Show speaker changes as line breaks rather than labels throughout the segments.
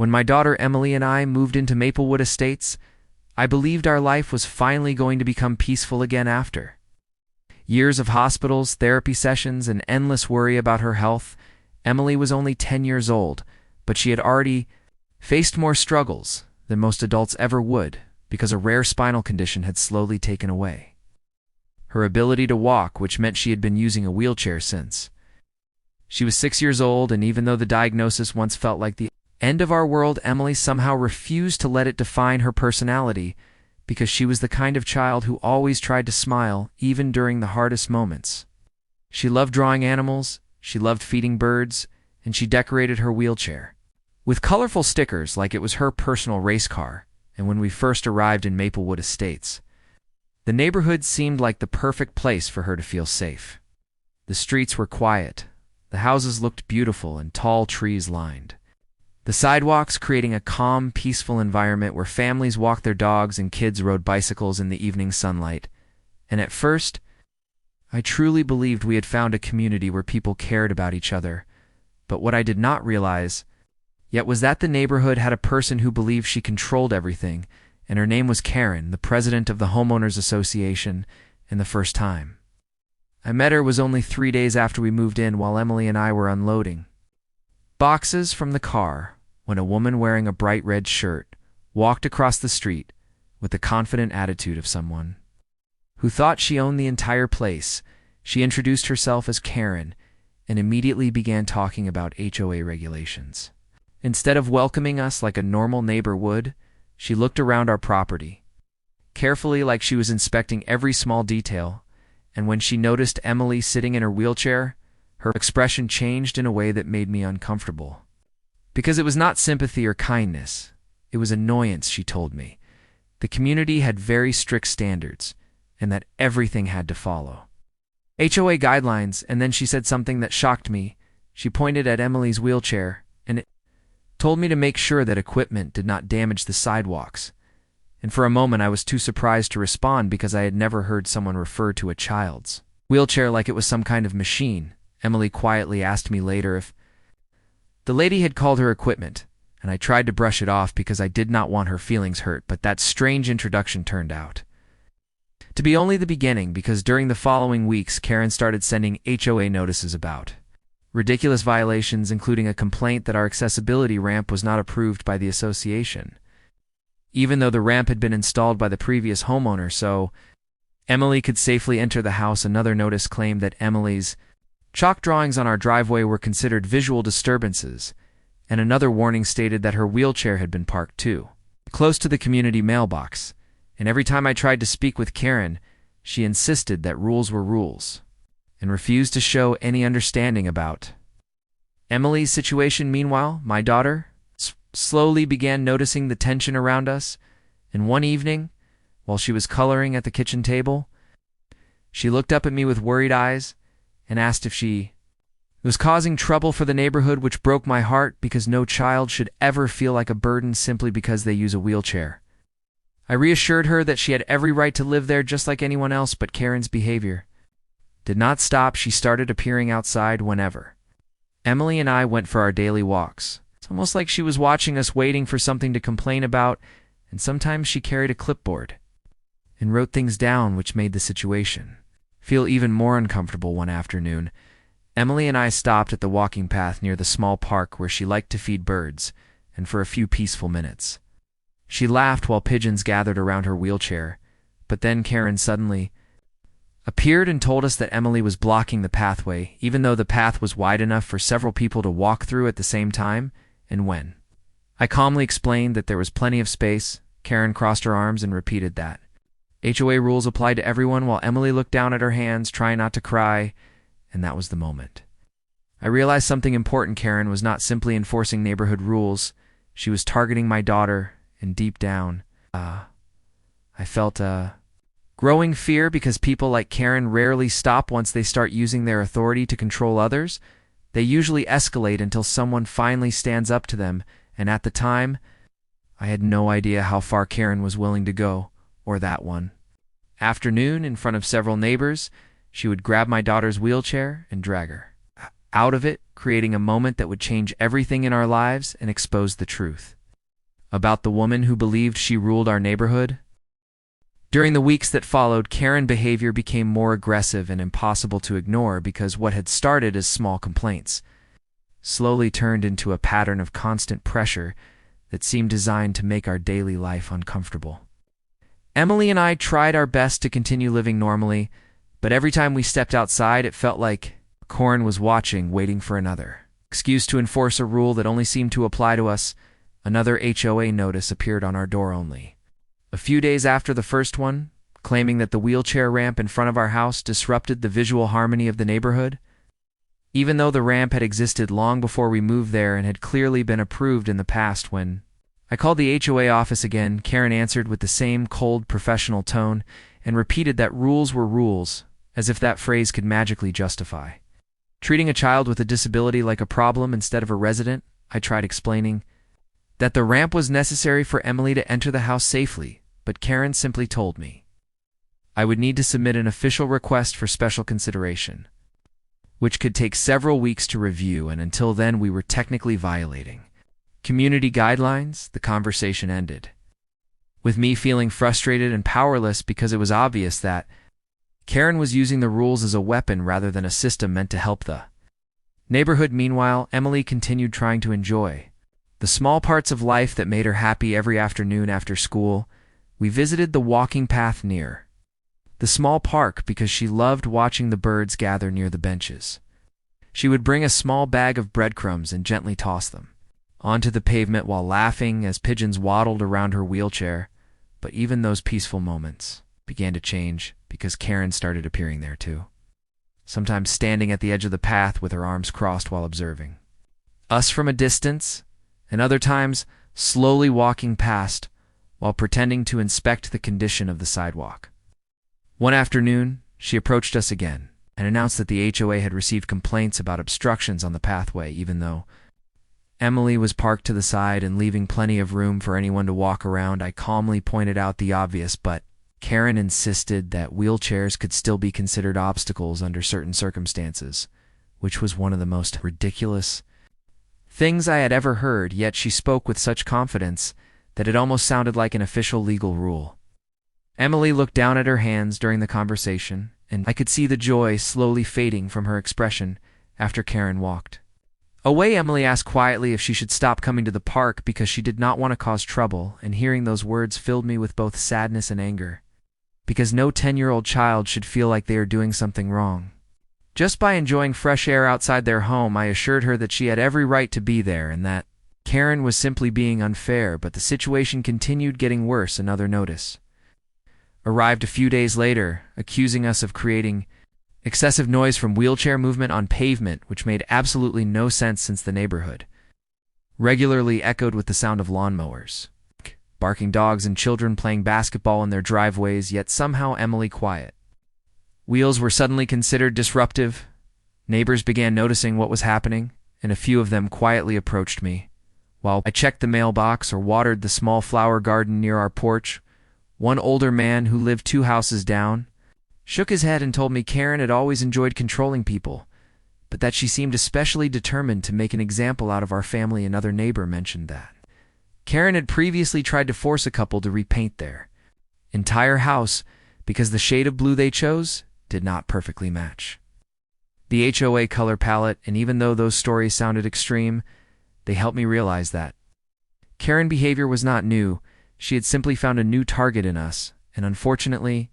When my daughter Emily and I moved into Maplewood Estates, I believed our life was finally going to become peaceful again after. Years of hospitals, therapy sessions, and endless worry about her health. Emily was only 10 years old, but she had already faced more struggles than most adults ever would because a rare spinal condition had slowly taken away her ability to walk, which meant she had been using a wheelchair since she was 6 years old, and even though the diagnosis once felt like the end of our world, Emily somehow refused to let it define her personality because she was the kind of child who always tried to smile even during the hardest moments. She loved drawing animals, she loved feeding birds, and she decorated her wheelchair with colorful stickers like it was her personal race car. And when we first arrived in Maplewood Estates, the neighborhood seemed like the perfect place for her to feel safe. The streets were quiet, the houses looked beautiful and tall trees lined the sidewalks, creating a calm, peaceful environment where families walked their dogs and kids rode bicycles in the evening sunlight. And at first, I truly believed we had found a community where people cared about each other. But what I did not realize yet was that the neighborhood had a person who believed she controlled everything, and her name was Karen, the president of the Homeowners Association, and the first time I met her was only 3 days after we moved in while Emily and I were unloading boxes from the car when a woman wearing a bright red shirt walked across the street with the confident attitude of someone who thought she owned the entire place. She introduced herself as Karen and immediately began talking about HOA regulations. Instead of welcoming us like a normal neighbor would, she looked around our property carefully like she was inspecting every small detail, and when she noticed Emily sitting in her wheelchair, her expression changed in a way that made me uncomfortable. Because it was not sympathy or kindness, it was annoyance, she told me. The community had very strict standards, and that everything had to follow HOA guidelines, and then she said something that shocked me. She pointed at Emily's wheelchair, and it told me to make sure that equipment did not damage the sidewalks. And for a moment I was too surprised to respond because I had never heard someone refer to a child's wheelchair like it was some kind of machine. Emily quietly asked me later if the lady had called her equipment, and I tried to brush it off because I did not want her feelings hurt, but that strange introduction turned out to be only the beginning, because during the following weeks Karen started sending HOA notices about ridiculous violations, including a complaint that our accessibility ramp was not approved by the association, even though the ramp had been installed by the previous homeowner so Emily could safely enter the house. Another notice claimed that Emily's chalk drawings on our driveway were considered visual disturbances, and another warning stated that her wheelchair had been parked too close to the community mailbox. And every time I tried to speak with Karen, she insisted that rules were rules and refused to show any understanding about Emily's situation. Meanwhile, my daughter slowly began noticing the tension around us, and one evening, while she was coloring at the kitchen table, she looked up at me with worried eyes and asked if she was causing trouble for the neighborhood, which broke my heart because no child should ever feel like a burden simply because they use a wheelchair. I reassured her that she had every right to live there just like anyone else, but Karen's behavior did not stop. She started appearing outside whenever Emily and I went for our daily walks. It's almost like she was watching us, waiting for something to complain about, and sometimes she carried a clipboard and wrote things down, which made the situation feel even more uncomfortable. One afternoon, Emily and I stopped at the walking path near the small park where she liked to feed birds, and for a few peaceful minutes she laughed while pigeons gathered around her wheelchair. But then Karen suddenly appeared and told us that Emily was blocking the pathway, even though the path was wide enough for several people to walk through at the same time. And when I calmly explained that there was plenty of space, Karen crossed her arms and repeated that HOA rules applied to everyone, while Emily looked down at her hands, trying not to cry. And that was the moment I realized something important. Karen was not simply enforcing neighborhood rules, she was targeting my daughter, and deep down, I felt a growing fear, because people like Karen rarely stop once they start using their authority to control others. They usually escalate until someone finally stands up to them, and at the time, I had no idea how far Karen was willing to go. Or that one afternoon, in front of several neighbors, she would grab my daughter's wheelchair and drag her out of it, creating a moment that would change everything in our lives and expose the truth about the woman who believed she ruled our neighborhood. During the weeks that followed, Karen behavior became more aggressive and impossible to ignore because what had started as small complaints slowly turned into a pattern of constant pressure that seemed designed to make our daily life uncomfortable. Emily and I tried our best to continue living normally, but every time we stepped outside, it felt like Corin was watching, waiting for another excuse to enforce a rule that only seemed to apply to us. Another HOA notice appeared on our door only a few days after the first one, claiming that the wheelchair ramp in front of our house disrupted the visual harmony of the neighborhood. Even though the ramp had existed long before we moved there and had clearly been approved in the past, when I called the HOA office again, Karen answered with the same cold, professional tone and repeated that rules were rules, as if that phrase could magically justify treating a child with a disability like a problem instead of a resident. I tried explaining that the ramp was necessary for Emily to enter the house safely, but Karen simply told me I would need to submit an official request for special consideration, which could take several weeks to review, and until then we were technically violating community guidelines. The conversation ended with me feeling frustrated and powerless because it was obvious that Karen was using the rules as a weapon rather than a system meant to help the neighborhood. Meanwhile, Emily continued trying to enjoy the small parts of life that made her happy. Every afternoon after school, we visited the walking path near the small park because she loved watching the birds gather near the benches. She would bring a small bag of breadcrumbs and gently toss them onto the pavement while laughing as pigeons waddled around her wheelchair. But even those peaceful moments began to change because Karen started appearing there too, sometimes standing at the edge of the path with her arms crossed while observing us from a distance, and other times slowly walking past while pretending to inspect the condition of the sidewalk. One afternoon, she approached us again and announced that the HOA had received complaints about obstructions on the pathway, even though Emily was parked to the side and leaving plenty of room for anyone to walk around. I calmly pointed out the obvious, but Karen insisted that wheelchairs could still be considered obstacles under certain circumstances, which was one of the most ridiculous things I had ever heard, yet she spoke with such confidence that it almost sounded like an official legal rule. Emily looked down at her hands during the conversation, and I could see the joy slowly fading from her expression after Karen walked away. Emily asked quietly if she should stop coming to the park because she did not want to cause trouble, and hearing those words filled me with both sadness and anger, because no 10-year-old child should feel like they are doing something wrong just by enjoying fresh air outside their home. I assured her that she had every right to be there and that Karen was simply being unfair, but the situation continued getting worse. Another notice arrived a few days later, accusing us of creating excessive noise from wheelchair movement on pavement, which made absolutely no sense since the neighborhood regularly echoed with the sound of lawnmowers, barking dogs, and children playing basketball in their driveways, yet somehow Emily quiet wheels were suddenly considered disruptive. Neighbors began noticing what was happening, and a few of them quietly approached me. While I checked the mailbox or watered the small flower garden near our porch, one older man who lived 2 houses down shook his head and told me Karen had always enjoyed controlling people, but that she seemed especially determined to make an example out of our family. Another neighbor mentioned that Karen had previously tried to force a couple to repaint their entire house because the shade of blue they chose did not perfectly match the HOA color palette, and even though those stories sounded extreme, they helped me realize that Karen behavior was not new. She had simply found a new target in us, and unfortunately,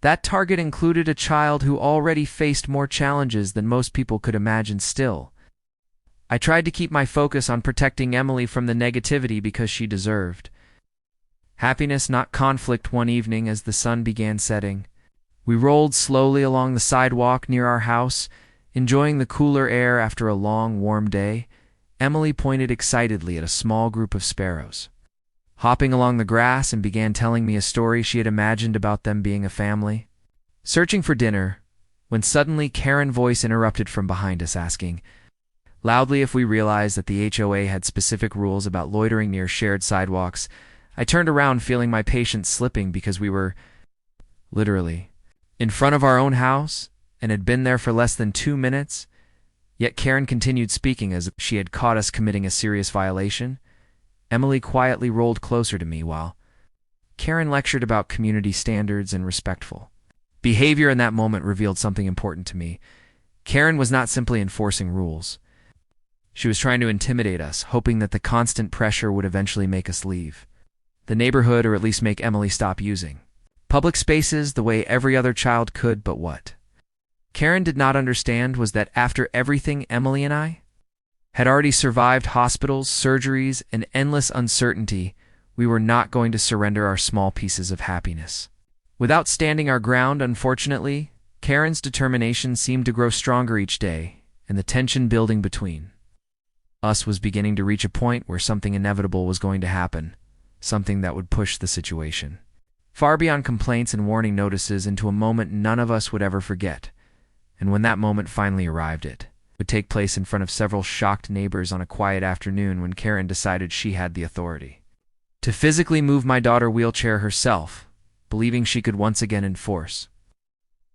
that target included a child who already faced more challenges than most people could imagine. Still, I tried to keep my focus on protecting Emily from the negativity because she deserved happiness, not conflict. One evening, as the sun began setting, we rolled slowly along the sidewalk near our house, enjoying the cooler air after a long, warm day. Emily pointed excitedly at a small group of sparrows hopping along the grass and began telling me a story she had imagined about them being a family searching for dinner, when suddenly Karen's voice interrupted from behind us, asking loudly if we realized that the HOA had specific rules about loitering near shared sidewalks. I turned around, feeling my patience slipping because we were literally in front of our own house and had been there for less than 2 minutes. Yet Karen continued speaking as if she had caught us committing a serious violation. Emily quietly rolled closer to me while Karen lectured about community standards and respectful behavior. In that moment revealed something important to me. Karen was not simply enforcing rules. She was trying to intimidate us, hoping that the constant pressure would eventually make us leave the neighborhood, or at least make Emily stop using public spaces the way every other child could. But what Karen did not understand was that after everything Emily and I had already survived, hospitals, surgeries, and endless uncertainty, we were not going to surrender our small pieces of happiness without standing our ground. Unfortunately, Karen's determination seemed to grow stronger each day, and the tension building between us was beginning to reach a point where something inevitable was going to happen, something that would push the situation far beyond complaints and warning notices into a moment none of us would ever forget. And when that moment finally arrived, it would take place in front of several shocked neighbors on a quiet afternoon when Karen decided she had the authority to physically move my daughter's wheelchair herself, believing she could once again enforce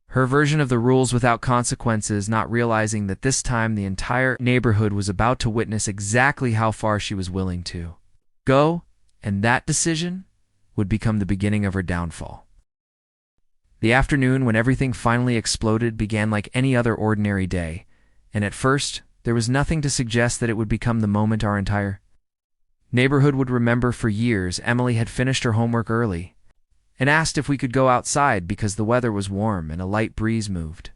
her version of the rules without consequences, not realizing that this time the entire neighborhood was about to witness exactly how far she was willing to go, and that decision would become the beginning of her downfall. The afternoon when everything finally exploded began like any other ordinary day, and at first there was nothing to suggest that it would become the moment our entire neighborhood would remember for years. Emily had finished her homework early and asked if we could go outside because the weather was warm and a light breeze moved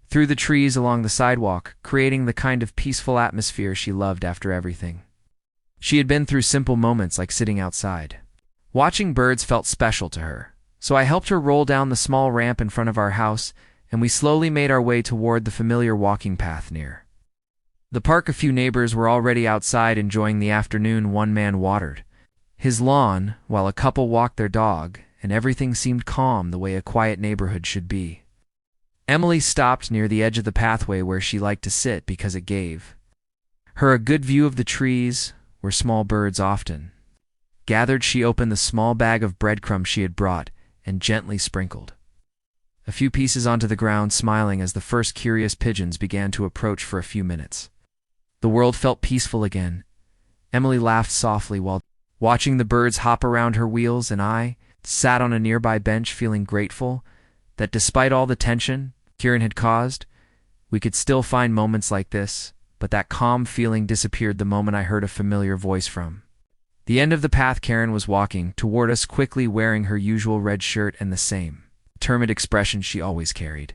through the trees along the sidewalk, creating the kind of peaceful atmosphere she loved after everything she had been through. Simple moments like sitting outside watching birds felt special to her, so I helped her roll down the small ramp in front of our house, and we slowly made our way toward the familiar walking path near the park. A few neighbors were already outside enjoying the afternoon. One man watered his lawn while a couple walked their dog, and everything seemed calm the way a quiet neighborhood should be. Emily stopped near the edge of the pathway where she liked to sit because it gave her a good view of the trees where small birds often gathered. She opened the small bag of breadcrumbs she had brought and gently sprinkled a few pieces onto the ground, smiling as the first curious pigeons began to approach. For a few minutes, the world felt peaceful again. Emily laughed softly while watching the birds hop around her wheels, and I sat on a nearby bench feeling grateful that despite all the tension Karen had caused, we could still find moments like this. But that calm feeling disappeared the moment I heard a familiar voice from the end of the path. Karen was walking toward us quickly, wearing her usual red shirt and the same determined expression she always carried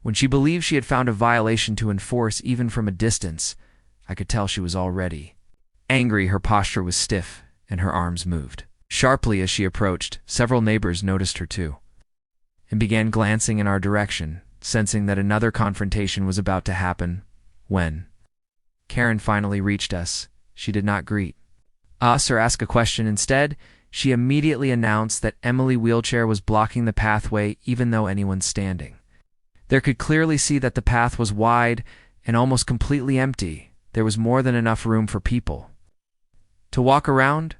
when she believed she had found a violation to enforce. Even from a distance, I could tell she was already angry. Her posture was stiff, and her arms moved sharply as she approached. Several neighbors noticed her too and began glancing in our direction, sensing that another confrontation was about to happen. When Karen finally reached us, she did not greet us or ask a question. Instead, she immediately announced that Emily's wheelchair was blocking the pathway even though anyone standing there could clearly see that the path was wide and almost completely empty. There was more than enough room for people to walk around,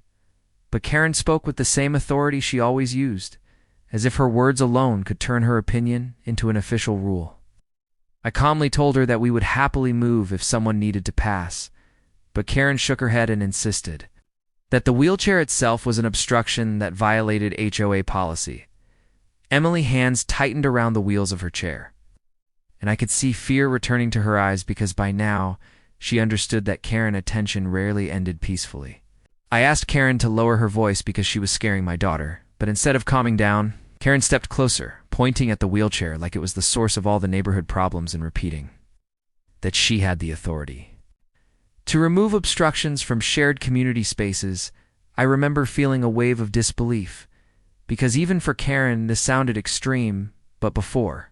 but Karen spoke with the same authority she always used, as if her words alone could turn her opinion into an official rule. I calmly told her that we would happily move if someone needed to pass, but Karen shook her head and insisted that the wheelchair itself was an obstruction that violated HOA policy. Emily's hands tightened around the wheels of her chair, and I could see fear returning to her eyes because by now she understood that Karen's attention rarely ended peacefully. I asked Karen to lower her voice because she was scaring my daughter, but instead of calming down, Karen stepped closer, pointing at the wheelchair like it was the source of all the neighborhood problems and repeating that she had the authority to remove obstructions from shared community spaces. I remember feeling a wave of disbelief, because even for Karen this sounded extreme, but before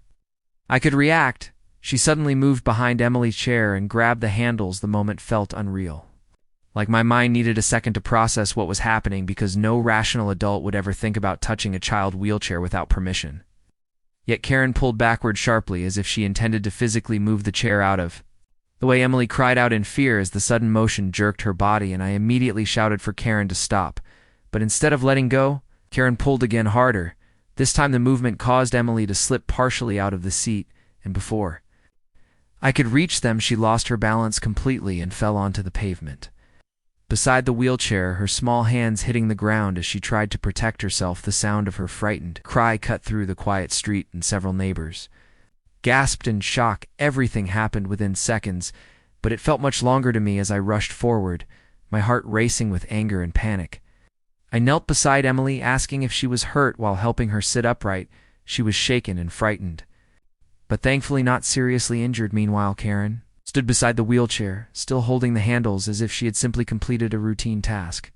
I could react, she suddenly moved behind Emily's chair and grabbed the handles. The moment felt unreal, like my mind needed a second to process what was happening, because no rational adult would ever think about touching a child's wheelchair without permission. Yet Karen pulled backward sharply as if she intended to physically move the chair out of the way. Emily cried out in fear as the sudden motion jerked her body, and I immediately shouted for Karen to stop. But instead of letting go, Karen pulled again harder. This time the movement caused Emily to slip partially out of the seat, and before I could reach them, she lost her balance completely and fell onto the pavement. Beside the wheelchair, her small hands hitting the ground as she tried to protect herself, the sound of her frightened cry cut through the quiet street, and several neighbors gasped in shock. Everything happened within seconds, but it felt much longer to me as I rushed forward, my heart racing with anger and panic. I knelt beside Emily, asking if she was hurt while helping her sit upright. She was shaken and frightened, but thankfully not seriously injured. Meanwhile, Karen stood beside the wheelchair, still holding the handles as if she had simply completed a routine task.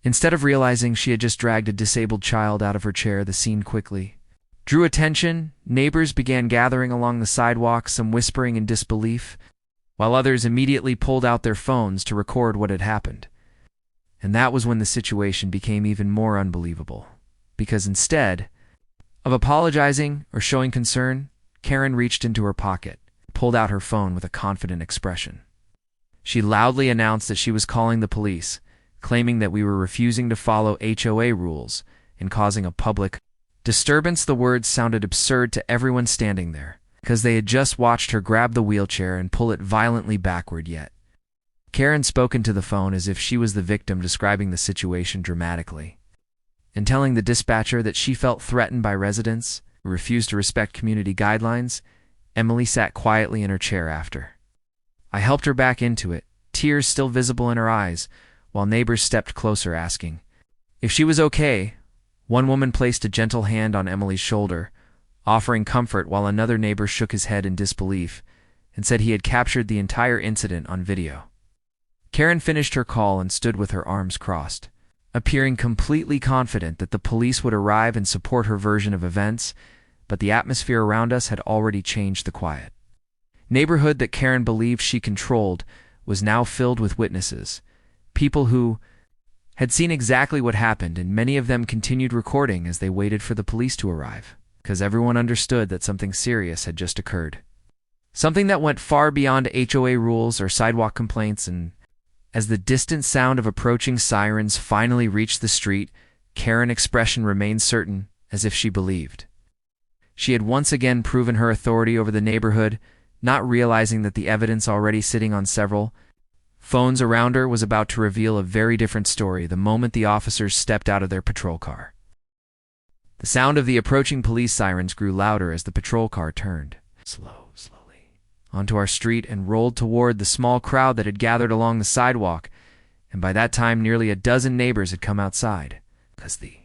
Instead of realizing she had just dragged a disabled child out of her chair, the scene quickly drew attention. Neighbors began gathering along the sidewalk, some whispering in disbelief, while others immediately pulled out their phones to record what had happened. And that was when the situation became even more unbelievable, because instead of apologizing or showing concern, Karen reached into her pocket, pulled out her phone with a confident expression. She loudly announced that she was calling the police, claiming that we were refusing to follow HOA rules and causing a public disturbance. The words sounded absurd to everyone standing there, because they had just watched her grab the wheelchair and pull it violently backward. Yet Karen spoke into the phone as if she was the victim, describing the situation dramatically and telling the dispatcher that she felt threatened by residents who refused to respect community guidelines. Emily sat quietly in her chair after I helped her back into it, tears still visible in her eyes, while neighbors stepped closer asking if she was okay. One woman placed a gentle hand on Emily's shoulder, offering comfort, while another neighbor shook his head in disbelief and said he had captured the entire incident on video. Karen finished her call and stood with her arms crossed, appearing completely confident that the police would arrive and support her version of events, but the atmosphere around us had already changed. The quiet neighborhood that Karen believed she controlled was now filled with witnesses, people who had seen exactly what happened, and many of them continued recording as they waited for the police to arrive, because everyone understood that something serious had just occurred. Something that went far beyond HOA rules or sidewalk complaints. And as the distant sound of approaching sirens finally reached the street, Karen's expression remained certain, as if she believed she had once again proven her authority over the neighborhood, not realizing that the evidence already sitting on several phones around her was about to reveal a very different story the moment the officers stepped out of their patrol car. The sound of the approaching police sirens grew louder as the patrol car turned slowly onto our street and rolled toward the small crowd that had gathered along the sidewalk. And by that time, nearly a dozen neighbors had come outside, because the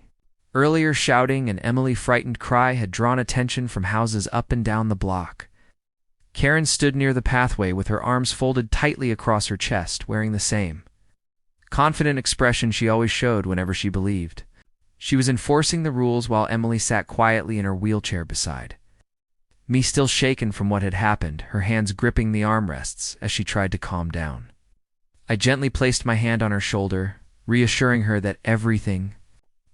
earlier shouting and Emily's frightened cry had drawn attention from houses up and down the block. Karen stood near the pathway with her arms folded tightly across her chest, wearing the same confident expression she always showed whenever she believed she was enforcing the rules, while Emily sat quietly in her wheelchair beside me, still shaken from what had happened, her hands gripping the armrests as she tried to calm down. I gently placed my hand on her shoulder, reassuring her that everything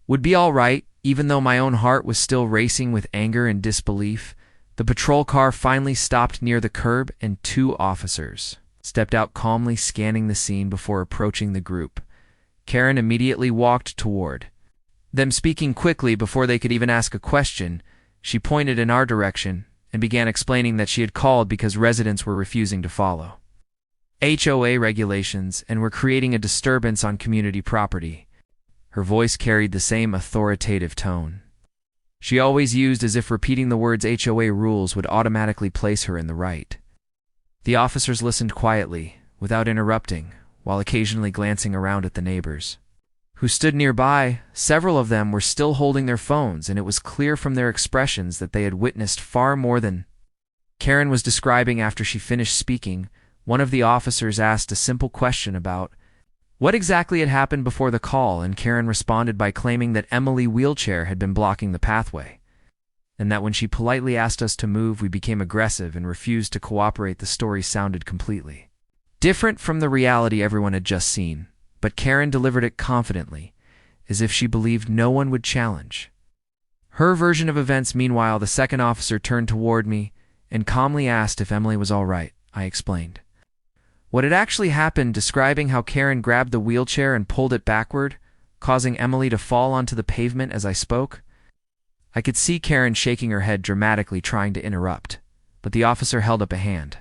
would be all right, even though my own heart was still racing with anger and disbelief. The patrol car finally stopped near the curb, and two officers stepped out, calmly scanning the scene before approaching the group. Karen immediately walked toward them, speaking quickly before they could even ask a question. She pointed in our direction and began explaining that she had called because residents were refusing to follow HOA regulations and were creating a disturbance on community property. Her voice carried the same authoritative tone she always used, as if repeating the words HOA rules would automatically place her in the right. The officers listened quietly, without interrupting, while occasionally glancing around at the neighbors who stood nearby. Several of them were still holding their phones, and it was clear from their expressions that they had witnessed far more than Karen was describing. After she finished speaking, one of the officers asked a simple question about what exactly had happened before the call, and Karen responded by claiming that Emily's wheelchair had been blocking the pathway, and that when she politely asked us to move, we became aggressive and refused to cooperate. The story sounded completely different from the reality everyone had just seen, but Karen delivered it confidently, as if she believed no one would challenge her version of events. Meanwhile, the second officer turned toward me and calmly asked if Emily was all right. I explained what had actually happened, describing how Karen grabbed the wheelchair and pulled it backward, causing Emily to fall onto the pavement. As I spoke, I could see Karen shaking her head dramatically, trying to interrupt, but the officer held up a hand,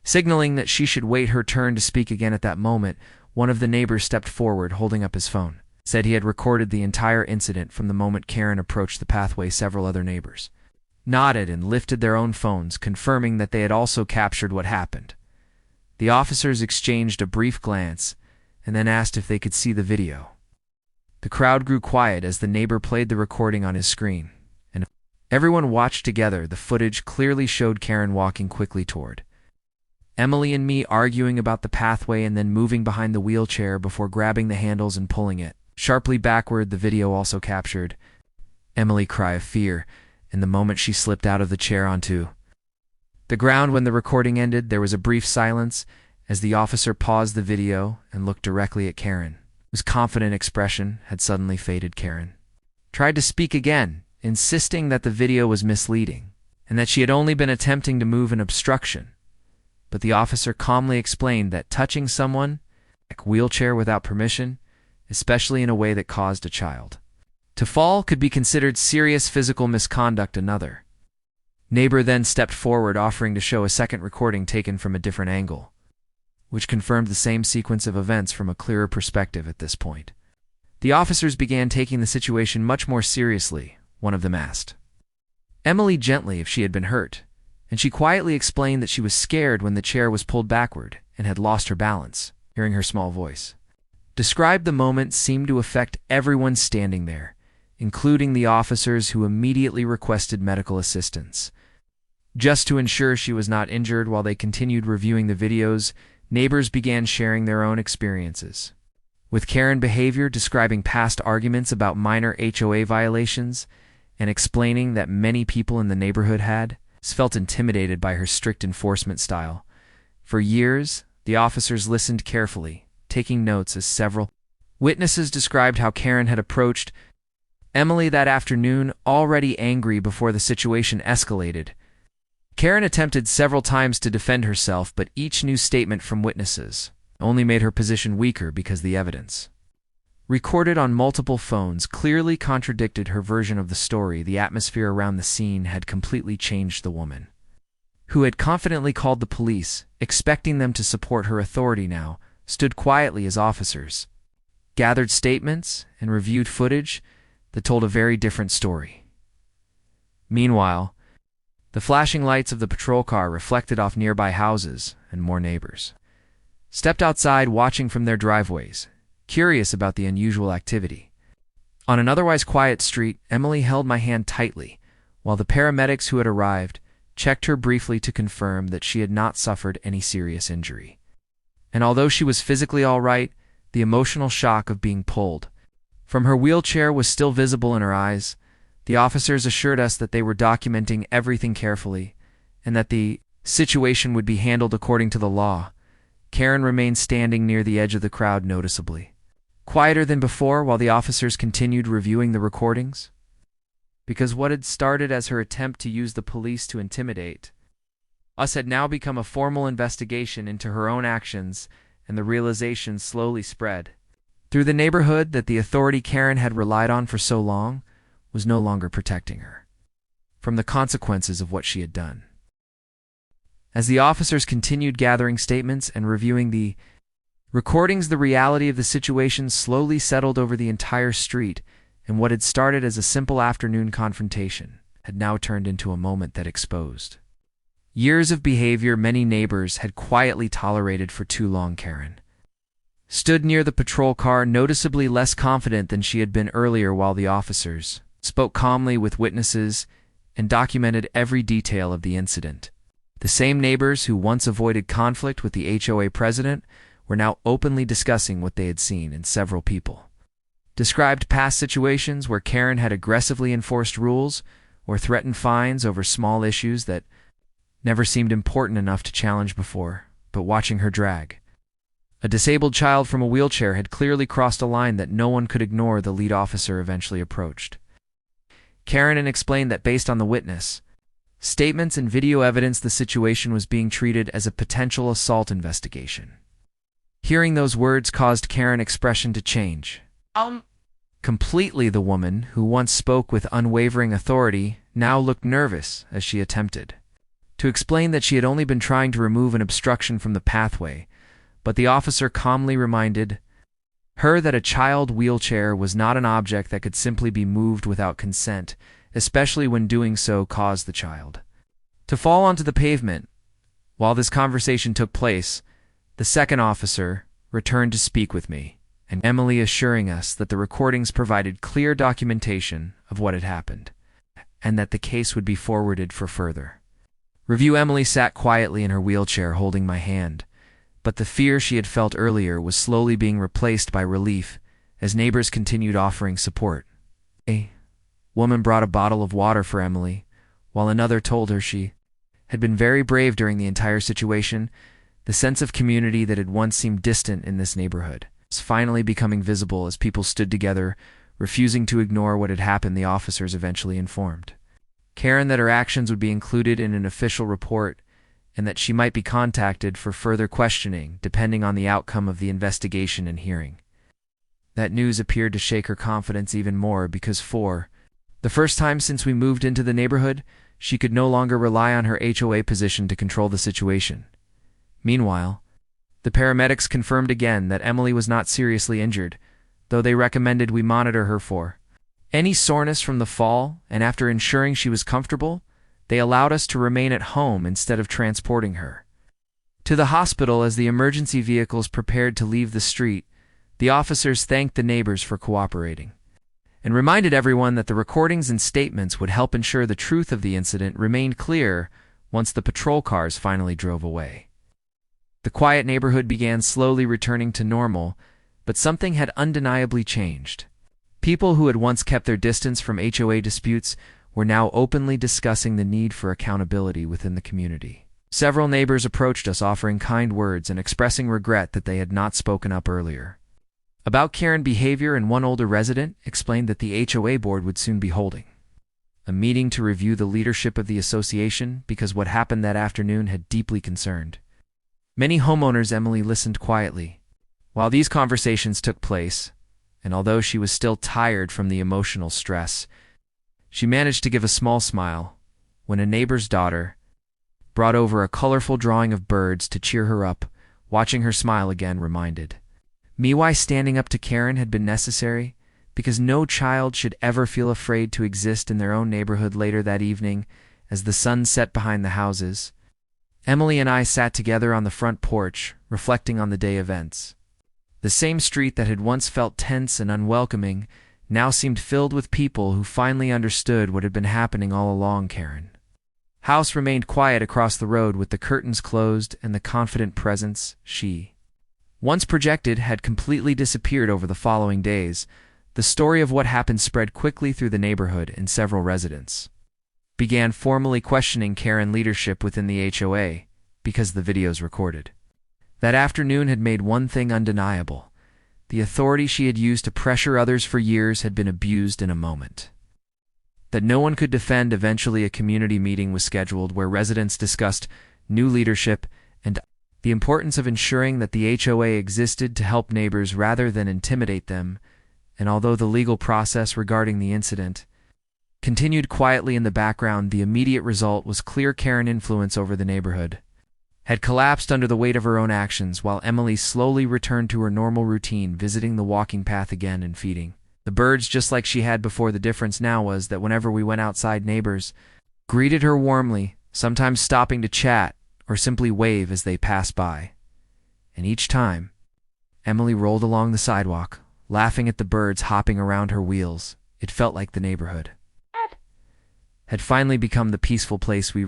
Signaling that she should wait her turn to speak again at that moment, one of the neighbors stepped forward, holding up his phone. Said he had recorded the entire incident from the moment Karen approached the pathway. Several other neighbors nodded and lifted their own phones, confirming that they had also captured what happened. The officers exchanged a brief glance and then asked if they could see the video. The crowd grew quiet as the neighbor played the recording on his screen, and everyone watched together. The footage clearly showed Karen walking quickly toward Emily and me, arguing about the pathway and then moving behind the wheelchair before grabbing the handles and pulling it sharply backward. The video also captured Emily's cry of fear and the moment she slipped out of the chair onto the ground. When the recording ended, there was a brief silence as the officer paused the video and looked directly at Karen, whose confident expression had suddenly faded. Karen tried to speak again, insisting that the video was misleading and that she had only been attempting to move an obstruction. But the officer calmly explained that touching someone in a wheelchair without permission, especially in a way that caused a child to fall, could be considered serious physical misconduct. Another neighbor then stepped forward, offering to show a second recording taken from a different angle, which confirmed the same sequence of events from a clearer perspective. At this point, the officers began taking the situation much more seriously. One of them asked Emily gently if she had been hurt, and she quietly explained that she was scared when the chair was pulled backward and had lost her balance. Hearing her small voice described the moment seemed to affect everyone standing there, including the officers, who immediately requested medical assistance. Just to ensure she was not injured while they continued reviewing the videos, neighbors began sharing their own experiences, with Karen behavior describing past arguments about minor HOA violations and explaining that many people in the neighborhood had felt intimidated by her strict enforcement style. For years, the officers listened carefully, taking notes as several witnesses described how Karen had approached Emily that afternoon, already angry before the situation escalated. Karen attempted several times to defend herself, but each new statement from witnesses only made her position weaker because the evidence recorded on multiple phones clearly contradicted her version of the story. The atmosphere around the scene had completely changed. The woman, who had confidently called the police, expecting them to support her authority, now stood quietly as officers gathered statements and reviewed footage that told a very different story. Meanwhile, the flashing lights of the patrol car reflected off nearby houses, and more neighbors stepped outside, watching from their driveways, curious about the unusual activity. On an otherwise quiet street, Emily held my hand tightly, while the paramedics who had arrived checked her briefly to confirm that she had not suffered any serious injury. And although she was physically all right, the emotional shock of being pulled from her wheelchair was still visible in her eyes. The officers assured us that they were documenting everything carefully and that the situation would be handled according to the law. Karen remained standing near the edge of the crowd, noticeably quieter than before, while the officers continued reviewing the recordings. Because what had started as her attempt to use the police to intimidate us had now become a formal investigation into her own actions, and the realization slowly spread through the neighborhood that the authority Karen had relied on for so long was no longer protecting her from the consequences of what she had done. As the officers continued gathering statements and reviewing the recordings, the reality of the situation slowly settled over the entire street, and what had started as a simple afternoon confrontation had now turned into a moment that exposed years of behavior many neighbors had quietly tolerated for too long. Karen stood near the patrol car, noticeably less confident than she had been earlier, while the officers spoke calmly with witnesses and documented every detail of the incident. The same neighbors who once avoided conflict with the HOA president were now openly discussing what they had seen, and several people described past situations where Karen had aggressively enforced rules or threatened fines over small issues that never seemed important enough to challenge before. But watching her drag a disabled child from a wheelchair had clearly crossed a line that no one could ignore. The lead officer eventually approached Karen and explained that based on the witness statements and video evidence, the situation was being treated as a potential assault investigation. Hearing those words caused Karen's expression to change completely. The woman, who once spoke with unwavering authority, now looked nervous as she attempted to explain that she had only been trying to remove an obstruction from the pathway, but the officer calmly reminded her that a child wheelchair was not an object that could simply be moved without consent, especially when doing so caused the child to fall onto the pavement. While this conversation took place, the second officer returned to speak with me, and Emily assuring us that the recordings provided clear documentation of what had happened, and that the case would be forwarded for further review. Emily sat quietly in her wheelchair holding my hand, but the fear she had felt earlier was slowly being replaced by relief as neighbors continued offering support. A woman brought a bottle of water for Emily, while another told her she had been very brave during the entire situation. The sense of community that had once seemed distant in this neighborhood was finally becoming visible as people stood together, refusing to ignore what had happened. The officers eventually informed Karen that her actions would be included in an official report and that she might be contacted for further questioning depending on the outcome of the investigation and hearing. That news appeared to shake her confidence even more because for the first time since we moved into the neighborhood, she could no longer rely on her HOA position to control the situation. Meanwhile, the paramedics confirmed again that Emily was not seriously injured, though they recommended we monitor her for any soreness from the fall, and after ensuring she was comfortable, they allowed us to remain at home instead of transporting her to the hospital. As the emergency vehicles prepared to leave the street, the officers thanked the neighbors for cooperating and reminded everyone that the recordings and statements would help ensure the truth of the incident remained clear once the patrol cars finally drove away. The quiet neighborhood began slowly returning to normal, but something had undeniably changed. People who had once kept their distance from HOA disputes were now openly discussing the need for accountability within the community. Several neighbors approached us offering kind words and expressing regret that they had not spoken up earlier about Karen behavior, and one older resident explained that the HOA board would soon be holding a meeting to review the leadership of the association because what happened that afternoon had deeply concerned many homeowners. Emily listened quietly while these conversations took place, and although she was still tired from the emotional stress, she managed to give a small smile when a neighbor's daughter brought over a colorful drawing of birds to cheer her up. Watching her smile again reminded me why standing up to Karen had been necessary, because no child should ever feel afraid to exist in their own neighborhood. Later that evening, as the sun set behind the houses, Emily and I sat together on the front porch, reflecting on the day events. The same street that had once felt tense and unwelcoming now seemed filled with people who finally understood what had been happening all along. Karen's house remained quiet across the road with the curtains closed, and the confident presence she once projected had completely disappeared over the following days. The story of what happened spread quickly through the neighborhood, and several residents began formally questioning Karen leadership within the HOA because the videos recorded that afternoon had made one thing undeniable: the authority she had used to pressure others for years had been abused in a moment that no one could defend. Eventually, a community meeting was scheduled where residents discussed new leadership and the importance of ensuring that the HOA existed to help neighbors rather than intimidate them. And although the legal process regarding the incident continued quietly in the background, the immediate result was clear: Karen's influence over the neighborhood had collapsed under the weight of her own actions, while Emily slowly returned to her normal routine, visiting the walking path again and feeding the birds just like she had before. The difference now was that whenever we went outside, neighbors greeted her warmly, sometimes stopping to chat or simply wave as they passed by. And each time, Emily rolled along the sidewalk, laughing at the birds hopping around her wheels. It felt like the neighborhood had finally become the peaceful place we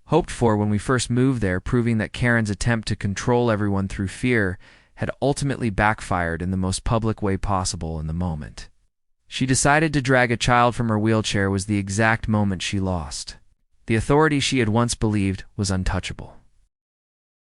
hoped for when we first moved there, proving that Karen's attempt to control everyone through fear had ultimately backfired in the most public way possible. In the moment she decided to drag a child from her wheelchair was the exact moment she lost the authority she had once believed was untouchable.